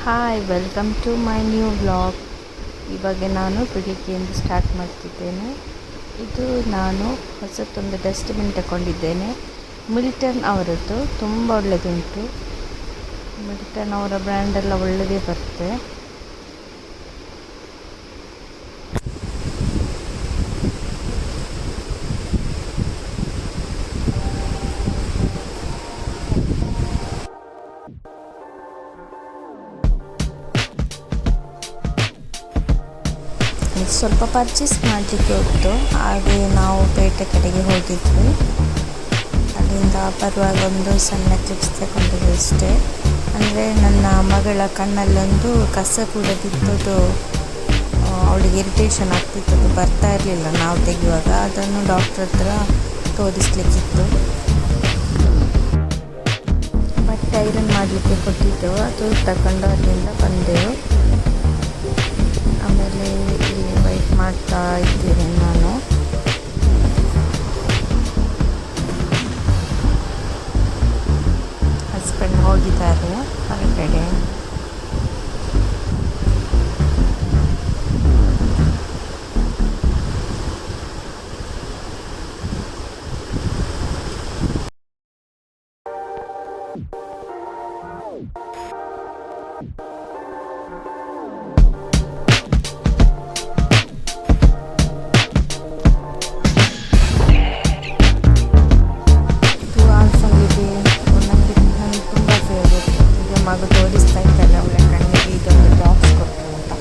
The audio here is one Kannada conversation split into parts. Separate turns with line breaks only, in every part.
Hi welcome to my new vlog. ಇವಾಗ ನಾನು ಬೆಳಿಗ್ಗೆಯಿಂದ ಸ್ಟಾರ್ಟ್ ಮಾಡ್ತಿದ್ದೇನೆ. ಇದು ನಾನು ಹೊಸತೊಂದು ಡಸ್ಟ್ಬಿನ್ ತಗೊಂಡಿದ್ದೇನೆ. ಮಿಲ್ಟನ್ ಅವರದ್ದು ತುಂಬ ಒಳ್ಳೆಯದುಂಟು. ಮಿಲ್ಟನ್ ಅವರ ಬ್ರ್ಯಾಂಡೆಲ್ಲ ಒಳ್ಳೆಯದೇ ಬರುತ್ತೆ. ಸ್ವಲ್ಪ ಪರ್ಚೇಸ್ ಮಾಡಲಿಕ್ಕೆ ಹೋಗ್ತು, ಹಾಗೆ ನಾವು ಪೇಟೆ ಕಡೆಗೆ ಹೋಗಿದ್ವಿ. ಅಲ್ಲಿಂದ ಬರುವಾಗ ಒಂದು ಸಣ್ಣ ಕ್ಲಿಪ್ಸ್ ತಗೊಂಡಿದ್ವಿ ಅಷ್ಟೇ. ಅಂದರೆ ನನ್ನ ಮಗಳ ಕಣ್ಣಲ್ಲೊಂದು ಕಸ ಕೂಡ ಬಿದ್ದದ್ದು, ಅವಳಿಗೆ ಇರಿಟೇಷನ್ ಆಗ್ತಿತ್ತು, ಅದು ಬರ್ತಾ ಇರಲಿಲ್ಲ ನಾವು ತೆಗೆಯುವಾಗ. ಅದನ್ನು ಡಾಕ್ಟ್ರ್ ಹತ್ರ ತೋರಿಸ್ಲಿಕ್ಕಿತ್ತು. ಬಟ್ಟೆ ಐರನ್ ಮಾಡಲಿಕ್ಕೆ ಕೊಟ್ಟಿದ್ದೆವು, ಅದು ತಗೊಂಡು ಅಲ್ಲಿಂದ ಬಂದೆವು. ಆಮೇಲೆ ಇಲ್ಲಿ ವೆಯ್ಟ್ ಮಾಡ್ತಾ ಇದ್ದೇನೆ ನಾನು. ಹಸ್ಬೆಂಡ್ ಹೋಗಿದ್ದಾರೆ ಹೊರಗಡೆ. ಮಗು ತೋರಿಸ್ತಾ ಇದ್ದಾರೆ ಅವಳ ಕಣ್ಣಿಗೆ ಇದೊಂದು ಬಾಕ್ಸ್ ಕೊಟ್ಟರು ಅಂತ,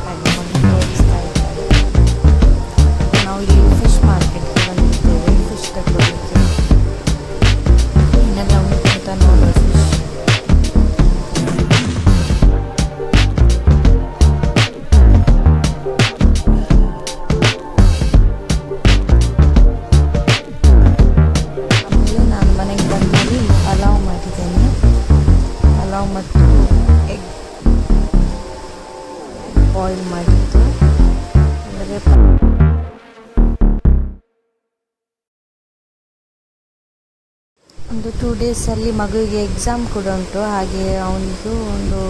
ಹಾಗೆ ಮಗು ತೋರಿಸ್ತಾ ಇದ್ದಾರೆ. ನಾವು ಇಲ್ಲಿ ಫಿಶ್ ಮಾರ್ಕೆಟ್ಗೆ ಬಂದಿದ್ದೇವೆ, ಫಿಶ್ ತಗೊಳ್ಳಿಕ್ಕೆ. ಇನ್ನೆಲ್ಲ ಉಂಟು ಅಂತ ನೋಡುವ ಫಿಶ್. ಆಮೇಲೆ ನಾನು ಮನೆಗೆ ಬಂದಲ್ಲಿ ಪಲಾವ್ ಮಾಡಿದ್ದೇನೆ. ಪಲಾವ್ ಮತ್ತು ಎಗ್ ಬಾಯ್ಲ್ ಮಾಡಿದ್ದು. ಅಂದರೆ ಒಂದು 2 ಡೇಸಲ್ಲಿ ಮಗುವಿಗೆ ಎಕ್ಸಾಮ್ ಕೂಡ ಉಂಟು, ಹಾಗೆ ಅವನಿಗೂ ಒಂದು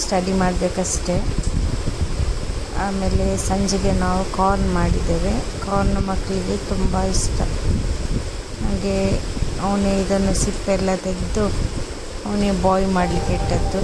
ಸ್ಟಡಿ ಮಾಡಬೇಕಷ್ಟೆ. ಆಮೇಲೆ ಸಂಜೆಗೆ ನಾವು ಕಾರ್ನ್ ಮಾಡಿದ್ದೇವೆ. ಕಾರ್ನ್ ಮಕ್ಕಳಿಗೆ ತುಂಬ ಇಷ್ಟ. ಹಾಗೆ ಅವನೇ ಇದನ್ನು ಸಿಪ್ಪೆಲ್ಲ ತೆಗೆದು ಅವನೇ ಬಾಯ್ಲ್ ಮಾಡಲಿಕ್ಕೆ ಇಟ್ಟದ್ದು.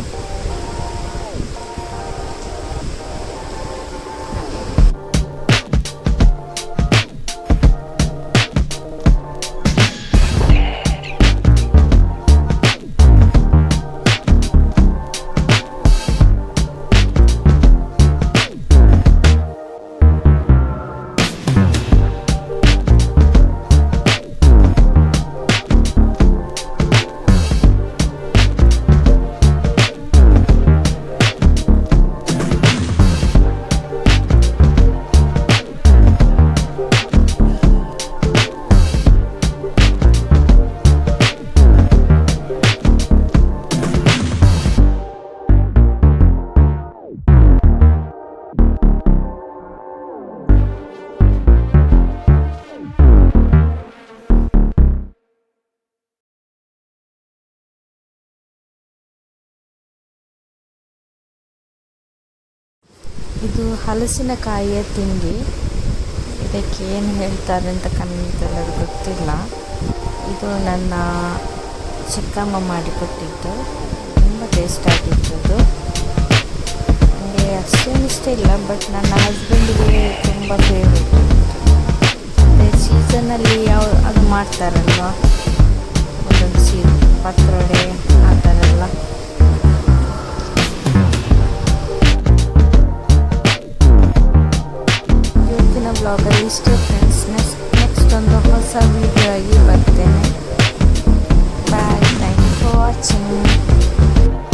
ಇದು ಹಲಸಿನಕಾಯಿಯ ತಿಂಡಿ. ಇದಕ್ಕೆ ಏನು ಹೇಳ್ತಾರೆ ಅಂತ ಕನ್ನಡದಲ್ಲಿ ಗೊತ್ತಿಲ್ಲ. ಇದು ನನ್ನ ಚಿಕ್ಕಮ್ಮ ಮಾಡಿಕೊಟ್ಟಿದ್ದು, ತುಂಬ ಟೇಸ್ಟ್ ಆಗಿತ್ತು. ನನಗೆ ಅಷ್ಟೇನು ಇಷ್ಟ ಇಲ್ಲ, ಬಟ್ ನನ್ನ ಹಸ್ಬೆಂಡಿಗೆ ತುಂಬ ಫೇವ್ರೇಟ್. ಮತ್ತು ಸೀಸನಲ್ಲಿ ಅದು ಮಾಡ್ತಾರಲ್ವ, ಒಂದೊಂದು ಪತ್ರೊಡೆ ಆ ಥರ ಎಲ್ಲ. ಬ್ಲಾಗಲ್ಲಿ ಇಷ್ಟೇ ಫ್ರೆಂಡ್ಸ್. ನೆಕ್ಸ್ಟ್ ಒಂದು ಹೊಸ ವಿಡಿಯೋ ಆಗಿ ಬರ್ತೇನೆ. ಬಾಯ್, ಥ್ಯಾಂಕ್ ಯು ಫಾರ್ ವಾಚಿಂಗ್.